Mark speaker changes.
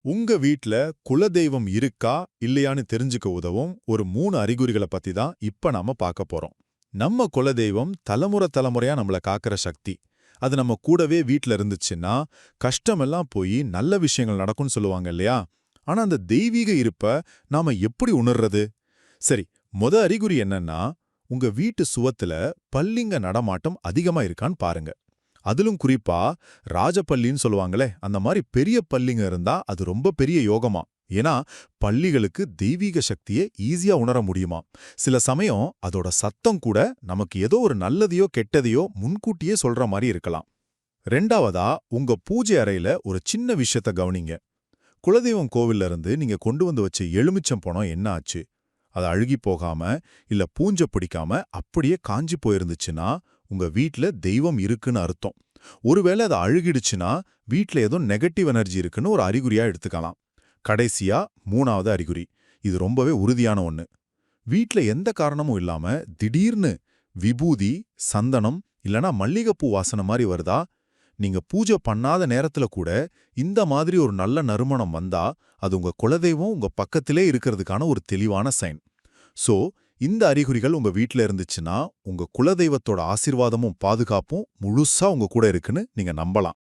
Speaker 1: உங்க வீட்ல குலதெய்வம் இருக்கா, இல்லையான்னு தெரிஞ்சுக்க உதவும் ஒரு 3 அறிகுறிகள பத்தி தான் இப்ப நாம பார்க்க போறோம். நம்ம குலதெய்வம் தலைமுறை தலைமுறையா நம்மள காக்கிற சக்தி. அது நம்ம கூடவே வீட்ல இருந்துச்சுன்னா, கஷ்டமெல்லாம் போய் நல்ல விஷயங்கள் நடக்கும்னு சொல்லுவாங்க இல்லையா? ஆனா அந்த தெய்வீக இருப்ப நாம எப்படி உணர்றது? சரி, அறிகுறி என்னன்னா, உங்க வீட்டு சுவத்துல பல்லிங்க நடமாட்டம் அதிகமா இருக்கான்னு பாருங்க. அதிலும் குறிப்பா ராஜபல்லின்னு சொல்லுவாங்களே, அந்த மாரி பெரிய பல்லிங்க இருந்தா அது ரொம்ப பெரிய யோகமா. ஏன்னா, பல்லிகளுக்கு தெய்வீக சக்திய ஈஸியா உணர முடியுமாம். சில சமயம் அதோட சத்தம் கூட நமக்கு ஏதோ ஒரு நல்லதையோ கெட்டதையோ முன்கூட்டியே சொல்ற மாரி இருக்கலாம். 2வதா, உங்க பூஜை அறையில ஒரு சின்ன விஷயத்த கவனிங்க. குலதெய்வம் கோவில்ல இருந்து நீங்க கொண்டு வந்து வச்ச எலுமிச்சம் பழம் என்ன ஆச்சு? அது அழுகி போகாம, இல்ல பூஞ்சை பிடிக்காம அப்படியே காஞ்சு போயிருந்துச்சுன்னா, உங்க வீட்ல தெய்வம் இருக்குன்னு அர்த்தம். ஒருவேளை அது அழுகிடுச்சுன்னா, வீட்ல ஏதோ நெகட்டிவ் எனர்ஜி இருக்குன்னு ஒரு அறிகுறியா எடுத்துக்கலாம். கடைசியா 3வது அறிகுறி. இது ரொம்பவே உறுதியான ஒண்ணு. வீட்ல எந்த காரணமும் இல்லாம திடீர்னு விபூதி, சந்தனம் இல்லனா மல்லிகைப்பூ வாசனை மாரி வருதா? நீங்க பூஜை பண்ணாத நேரத்துல கூட இந்த மாதிரி ஒரு நல்ல நறுமணம் வந்தா, அது உங்க குலதெய்வம் உங்க பக்கத்திலே இருக்கிறதுக்கான ஒரு தெளிவான சைன். சோ, இந்த அறிகுறிகள் உங்க வீட்ல இருந்துச்சுன்னா, உங்க குலதெய்வத்தோட ஆசீர்வாதமும் பாதுகாப்பும் முழுசா உங்க கூட இருக்குன்னு நீங்க நம்பலாம்.